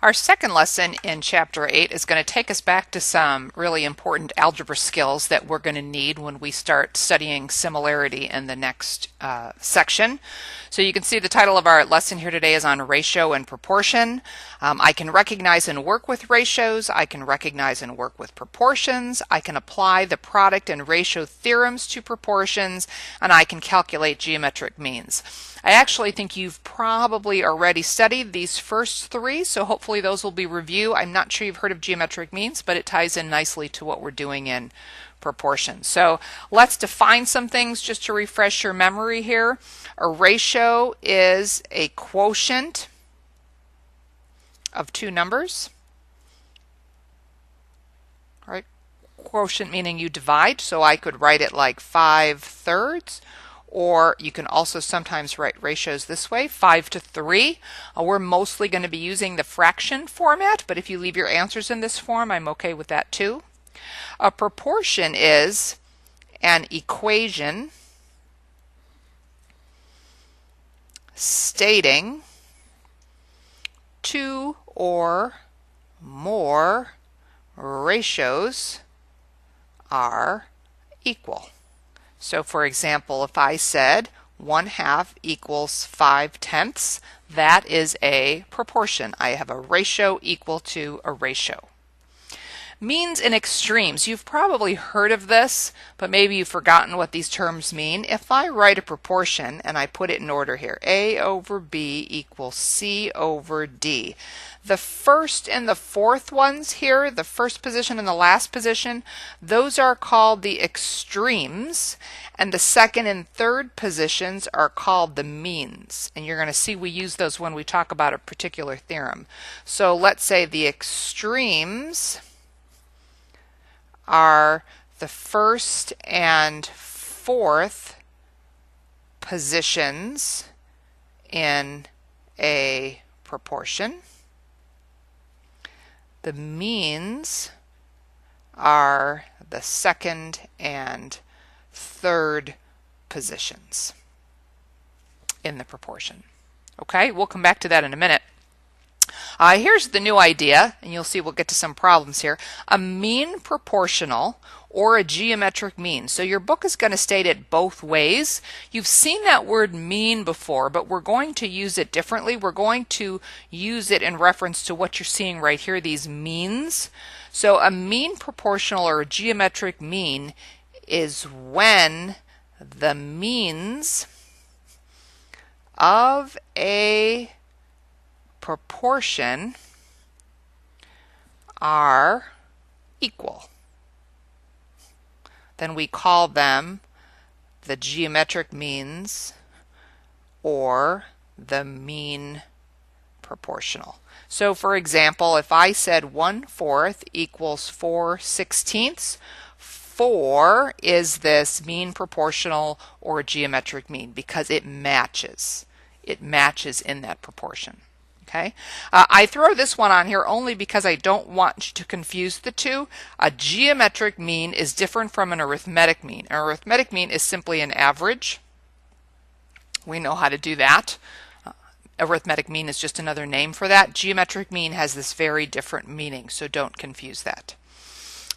Our second lesson in Chapter 8 is going to take us back to some really important algebra skills that we're going to need when we start studying similarity in the next section. So you can see the title of our lesson here today is on ratio and proportion. I can recognize and work with ratios. I can recognize and work with proportions. I can apply the product and ratio theorems to proportions, and I can calculate geometric means. I actually think you've probably already studied these first three, so hopefully those will be review. I'm not sure you've heard of geometric means, but it ties in nicely to what we're doing in proportion. So let's define some things just to refresh your memory here. A ratio is a quotient of two numbers. All right? Quotient meaning you divide, so I could write it like 5/3. Or you can also sometimes write ratios this way, 5 to 3. We're mostly going to be using the fraction format, but if you leave your answers in this form, I'm okay with that too. A proportion is an equation stating two or more ratios are equal. So for example, if I said 1/2 equals 5/10, that is a proportion. I have a ratio equal to a ratio. Means and extremes. You've probably heard of this, but maybe you've forgotten what these terms mean. If I write a proportion and I put it in order here, A over B equals C over D. The first and the fourth ones here, the first position and the last position, those are called the extremes, and the second and third positions are called the means. And you're going to see we use those when we talk about a particular theorem. So let's say the extremes are the first and fourth positions in a proportion. The means are the second and third positions in the proportion. Okay, we'll come back to that in a minute. Here's the new idea, and you'll see we'll get to some problems here. A mean proportional or a geometric mean. So your book is going to state it both ways. You've seen that word mean before, but we're going to use it differently. We're going to use it in reference to what you're seeing right here, these means. So a mean proportional or a geometric mean is when the means of a proportion are equal. Then we call them the geometric means or the mean proportional. So for example, if I said 1/4 equals 4/16, 4 is this mean proportional or geometric mean because it matches. It matches in that proportion. Okay. I throw this one on here only because I don't want you to confuse the two. A geometric mean is different from an arithmetic mean. An arithmetic mean is simply an average. We know how to do that. Arithmetic mean is just another name for that. Geometric mean has this very different meaning, so don't confuse that.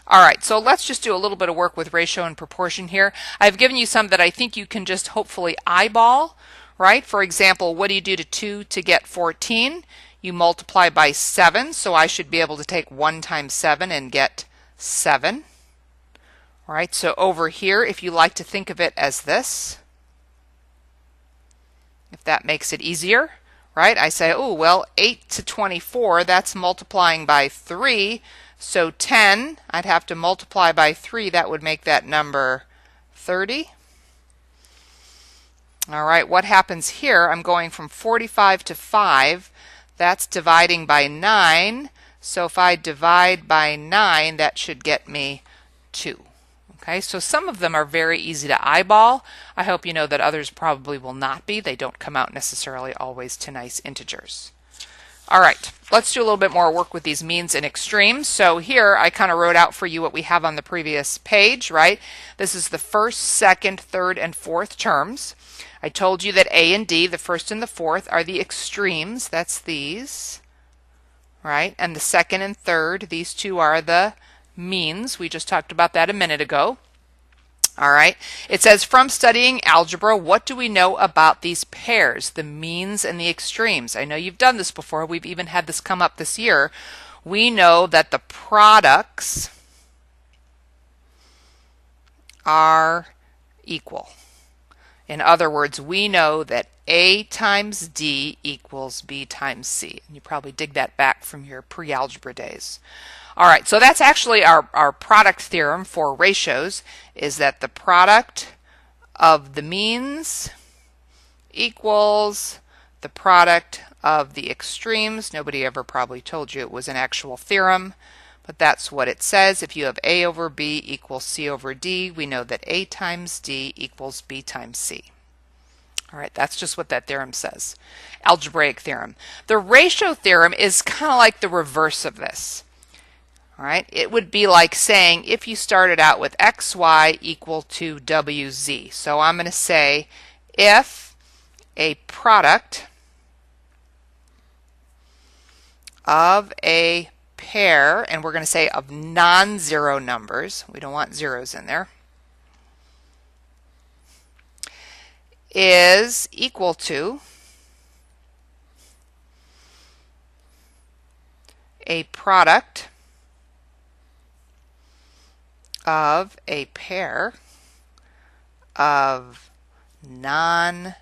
All right, so let's just do a little bit of work with ratio and proportion here. I've given you some that I think you can just hopefully eyeball. Right? For example, what do you do to 2 to get 14? You multiply by 7, so I should be able to take 1 times 7 and get 7. All right, so over here, if you like to think of it as this, if that makes it easier, right? I say, oh, well, 8 to 24, that's multiplying by 3, so 10, I'd have to multiply by 3, that would make that number 30. All right, what happens here? I'm going from 45 to 5. That's dividing by 9. So if I divide by 9, that should get me 2. Okay, so some of them are very easy to eyeball. I hope you know that others probably will not be. They don't come out necessarily always to nice integers. All right, let's do a little bit more work with these means and extremes. So here I kind of wrote out for you what we have on the previous page, right? This is the first, second, third, and fourth terms. I told you that A and D, the first and the fourth, are the extremes. That's these. right? And the second and third, these two are the means. We just talked about that a minute ago. All right, it says, from studying algebra, what do we know about these pairs, the means and the extremes? I know you've done this before. We've even had this come up this year. We know that the products are equal. In other words, we know that A times D equals B times C. And you probably dig that back from your pre-algebra days. All right, so that's actually our product theorem for ratios, is that the product of the means equals the product of the extremes. Nobody ever probably told you it was an actual theorem, but that's what it says. If you have A over B equals C over D, we know that A times D equals B times C. All right, that's just what that theorem says. Algebraic theorem. The ratio theorem is kind of like the reverse of this. All right, it would be like saying if you started out with xy equal to wz. So I'm going to say if a product of a pair, and we're going to say of non-zero numbers, we don't want zeros in there, is equal to a product of a pair of non-zero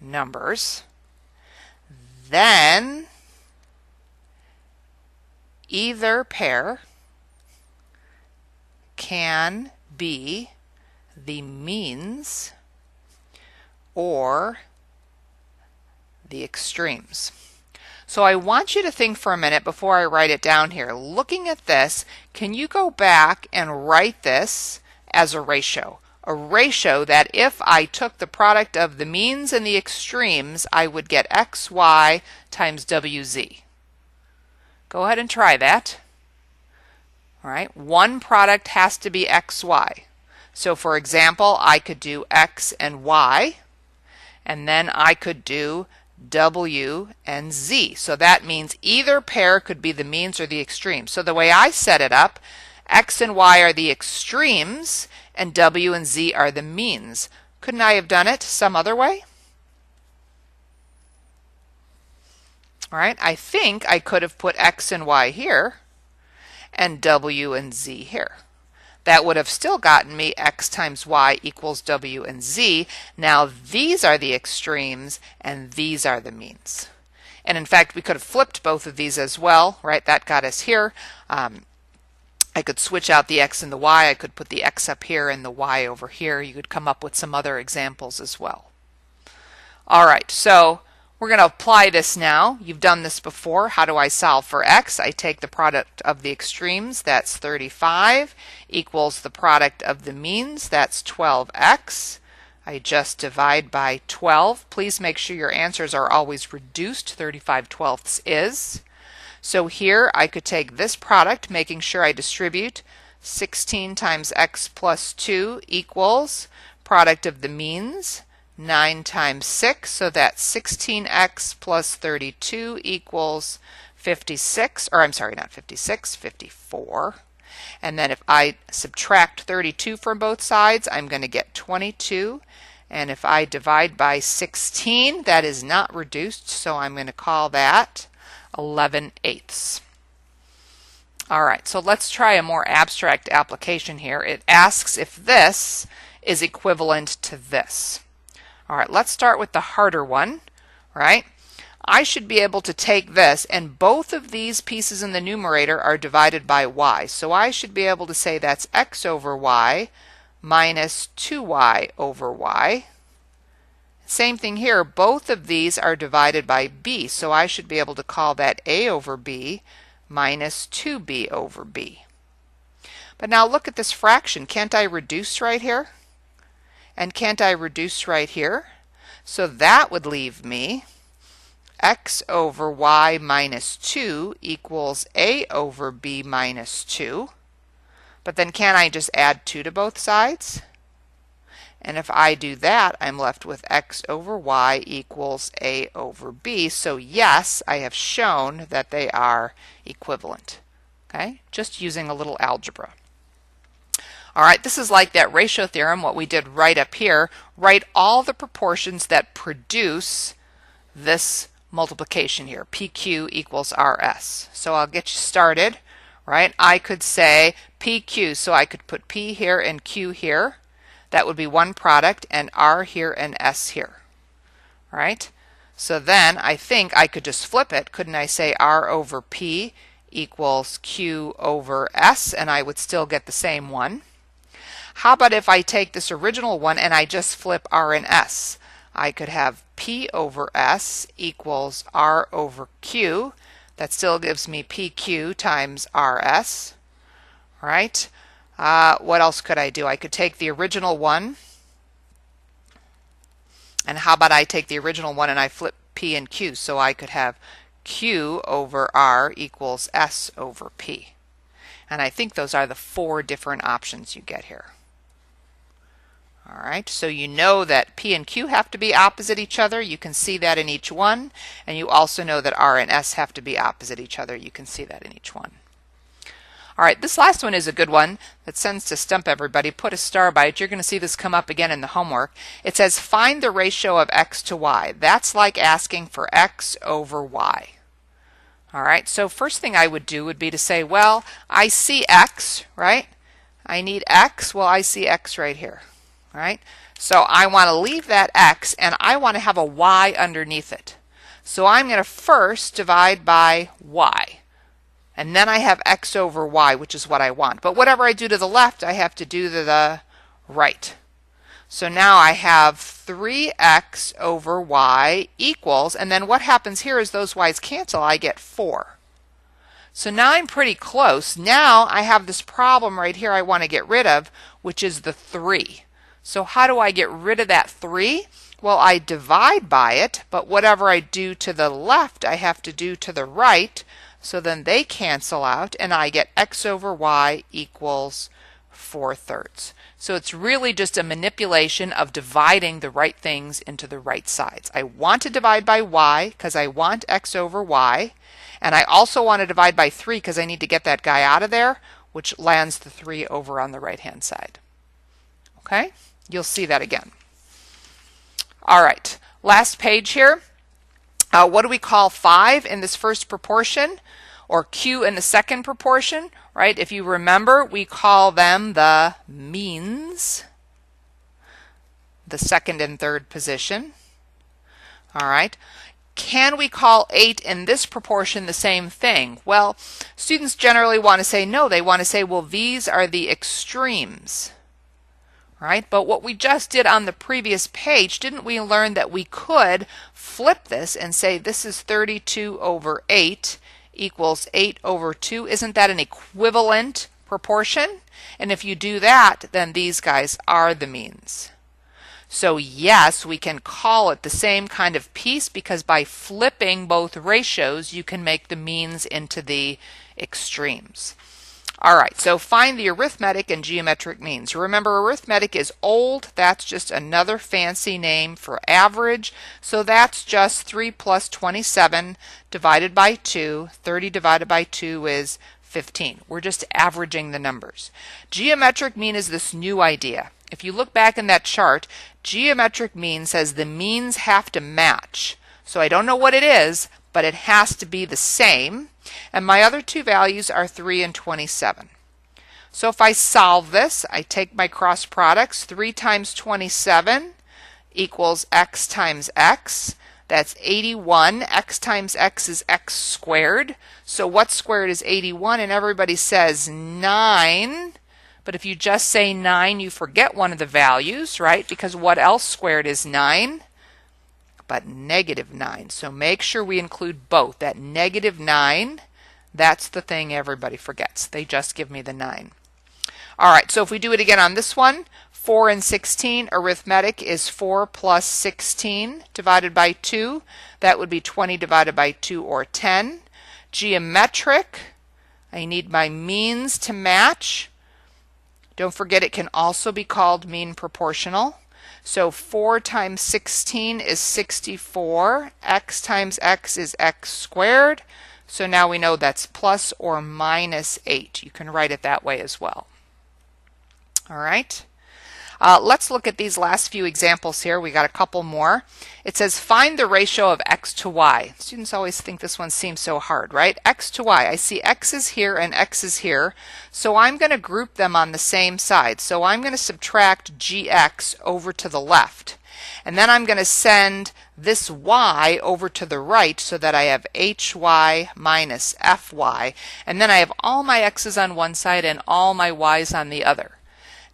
numbers, then either pair can be the means or the extremes. So I want you to think for a minute before I write it down here. Looking at this, can you go back and write this as a ratio? A ratio that if I took the product of the means and the extremes, I would get xy times wz. Go ahead and try that. All right, one product has to be xy. So for example, I could do x and y, and then I could do w and z. So that means either pair could be the means or the extremes. So the way I set it up, x and y are the extremes and w and z are the means. Couldn't I have done it some other way? All right, I think I could have put x and y here and w and z here. That would have still gotten me x times y equals w and z. Now these are the extremes and these are the means. And in fact, we could have flipped both of these as well, right? That got us here. I could switch out the x and the y. I could put the x up here and the y over here. You could come up with some other examples as well. All right, so we're going to apply this now. You've done this before. How do I solve for x? I take the product of the extremes, that's 35, equals the product of the means, that's 12x. I just divide by 12. Please make sure your answers are always reduced. 35/12 is. So here I could take this product, making sure I distribute. 16 times x plus 2 equals product of the means, 9 times 6, so that's 16x plus 32 equals 56, or I'm sorry, not 56, 54. And then if I subtract 32 from both sides, I'm going to get 22. And if I divide by 16, that is not reduced, so I'm going to call that 11/8. All right, so let's try a more abstract application here. It asks if this is equivalent to this. All right, let's start with the harder one, right? I should be able to take this, and both of these pieces in the numerator are divided by y. So I should be able to say that's x over y minus 2y over y. Same thing here, both of these are divided by b. So I should be able to call that a over b minus 2b over b. But now look at this fraction. Can't I reduce right here? And can't I reduce right here? So that would leave me x over y minus 2 equals a over b minus 2. But then can't I just add 2 to both sides? And if I do that, I'm left with x over y equals a over b. So yes, I have shown that they are equivalent. Okay, just using a little algebra. All right, this is like that ratio theorem, what we did right up here. Write all the proportions that produce this multiplication here, PQ equals RS. So I'll get you started, right? I could say PQ, so I could put P here and Q here. That would be one product, and R here and S here, right? So then I think I could just flip it. Couldn't I say R over P equals Q over S, and I would still get the same one? How about if I take this original one and I just flip R and S? I could have P over S equals R over Q. That still gives me PQ times RS, right? What else could I do? I could take the original one, and how about I take the original one and I flip P and Q, so I could have Q over R equals S over P. And I think those are the 4 different options you get here. All right, so you know that P and Q have to be opposite each other. You can see that in each one. And you also know that R and S have to be opposite each other. You can see that in each one. All right, this last one is a good one that tends to stump everybody. Put a star by it. You're going to see this come up again in the homework. It says find the ratio of x to y. That's like asking for x over y. All right, so first thing I would do would be to say, well, I see x, right? I need x. Well, I see x right here. Right? So I want to leave that x and I want to have a y underneath it. So I'm going to first divide by y. And then I have x over y, which is what I want. But whatever I do to the left, I have to do to the right. So now I have 3x over y equals, and then what happens here is those y's cancel. I get 4. So now I'm pretty close. Now I have this problem right here I want to get rid of, which is the 3. So how do I get rid of that 3? Well, I divide by it, but whatever I do to the left, I have to do to the right. So then they cancel out, and I get x over y equals 4/3. So it's really just a manipulation of dividing the right things into the right sides. I want to divide by y because I want x over y. And I also want to divide by 3 because I need to get that guy out of there, which lands the 3 over on the right-hand side. Okay? You'll see that again. All right, last page here. What do we call 5 in this first proportion, or Q in the second proportion, right? If you remember, we call them the means, the second and third position. All right. Can we call 8 in this proportion the same thing? Well, students generally want to say no. They want to say, well, these are the extremes. Right? But what we just did on the previous page, didn't we learn that we could flip this and say this is 32 over 8 equals 8 over 2? Isn't that an equivalent proportion? And if you do that, then these guys are the means. So yes, we can call it the same kind of piece because by flipping both ratios, you can make the means into the extremes. All right, so find the arithmetic and geometric means. Remember, arithmetic is old. That's just another fancy name for average. So that's just 3 plus 27 divided by 2. 30 divided by 2 is 15. We're just averaging the numbers. Geometric mean is this new idea. If you look back in that chart, geometric mean says the means have to match. So I don't know what it is, but it has to be the same. And my other two values are 3 and 27. So if I solve this, I take my cross products. 3 times 27 equals x times x. That's 81. X times x is x squared. So what squared is 81? And everybody says 9. But if you just say 9, you forget one of the values, right? Because what else squared is 9? But negative 9. So make sure we include both. That negative 9, that's the thing everybody forgets. They just give me the 9. All right, so if we do it again on this one, 4 and 16, arithmetic is 4 plus 16 divided by 2. That would be 20 divided by 2, or 10. Geometric, I need my means to match. Don't forget it can also be called mean proportional. So 4 times 16 is 64. X times x is x squared. So now we know that's plus or minus 8. You can write it that way as well. All right. Let's look at these last few examples here. We got a couple more. It says find the ratio of x to y. Students always think this one seems so hard, right? X to y. I see x is here and x is here. So I'm going to group them on the same side. So I'm going to subtract gx over to the left. And then I'm going to send this y over to the right so that I have hy minus fy. And then I have all my x's on one side and all my y's on the other.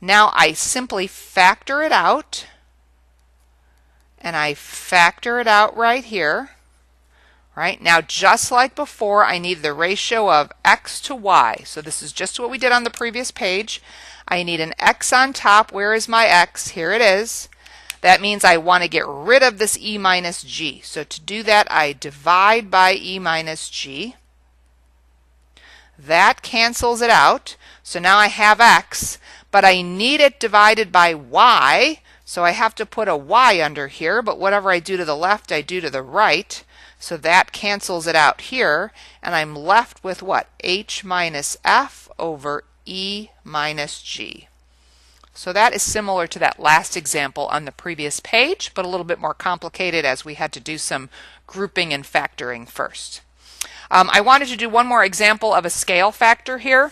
Now I simply factor it out, and I factor it out right here. Right? Now, just like before, I need the ratio of x to y. So this is just what we did on the previous page. I need an x on top. Where is my x? Here it is. That means I want to get rid of this e minus g. So to do that, I divide by e minus g. That cancels it out. So now I have x. But I need it divided by y, so I have to put a y under here, but whatever I do to the left, I do to the right. So that cancels it out here, and I'm left with what? H minus f over e minus g. So that is similar to that last example on the previous page, but a little bit more complicated as we had to do some grouping and factoring first. I wanted to do one more example of a scale factor here,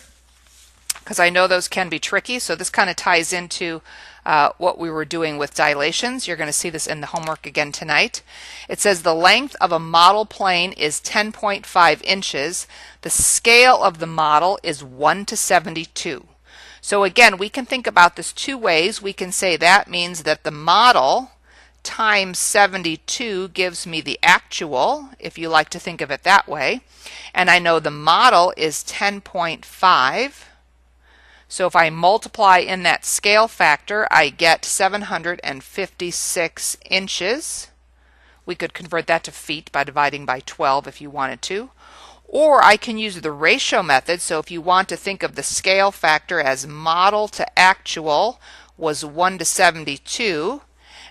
because I know those can be tricky. So this kind of ties into what we were doing with dilations. You're going to see this in the homework again tonight. It says the length of a model plane is 10.5 inches. The scale of the model is 1 to 72. So again, we can think about this two ways. We can say that means that the model times 72 gives me the actual, if you like to think of it that way. And I know the model is 10.5. So if I multiply in that scale factor, I get 756 inches. We could convert that to feet by dividing by 12 if you wanted to. Or I can use the ratio method. So if you want to think of the scale factor as model to actual was 1 to 72,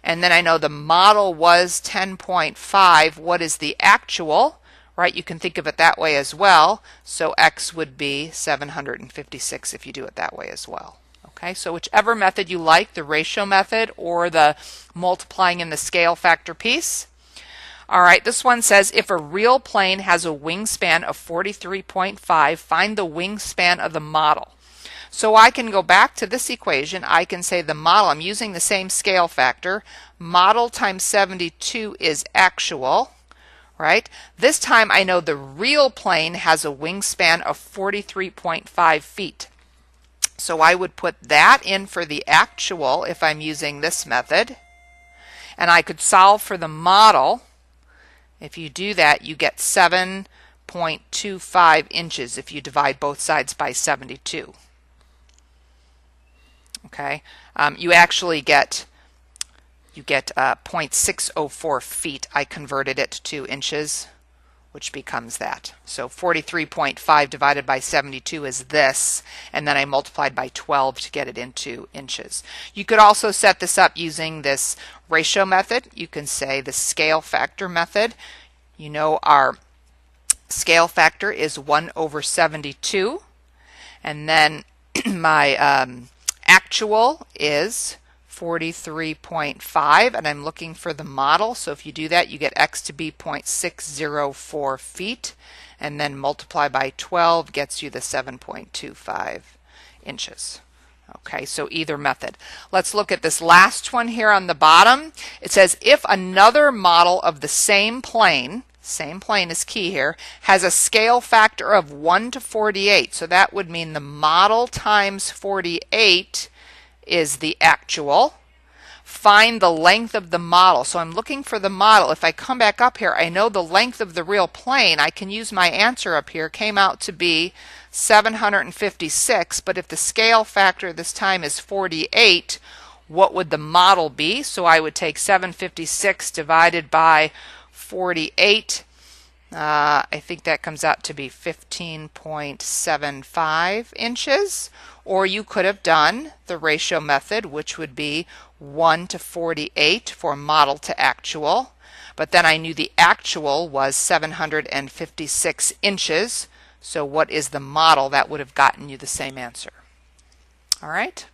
and then I know the model was 10.5, what is the actual? Right, you can think of it that way as well. So x would be 756 if you do it that way as well. Okay, so whichever method you like, the ratio method or the multiplying in the scale factor piece. All right, this one says if a real plane has a wingspan of 43.5, find the wingspan of the model. So I can go back to this equation. I can say the model, I'm using the same scale factor, model times 72 is actual. Right? This time I know the real plane has a wingspan of 43.5 feet. So I would put that in for the actual if I'm using this method. And I could solve for the model. If you do that, you get 7.25 inches if you divide both sides by 72. Okay? You actually get 0.604 feet. I converted it to inches, which becomes that. So 43.5 divided by 72 is this, and then I multiplied by 12 to get it into inches. You could also set this up using this ratio method. You can say the scale factor method. You know our scale factor is 1 over 72, and then my actual is 43.5, and I'm looking for the model. So if you do that, you get x to be 0.604 feet, and then multiply by 12 gets you the 7.25 inches. Okay, so either method. Let's look at this last one here on the bottom. It says if another model of the same plane is key here, has a scale factor of 1 to 48. So that would mean the model times 48 is the actual. Find the length of the model. So I'm looking for the model. If I come back up here, I know the length of the real plane. I can use my answer up here. Came out to be 756, but if the scale factor this time is 48, what would the model be? So I would take 756 divided by 48, I think that comes out to be 15.75 inches. Or you could have done the ratio method, which would be 1 to 48 for model to actual. But then I knew the actual was 756 inches. So what is the model? That would have gotten you the same answer. All right.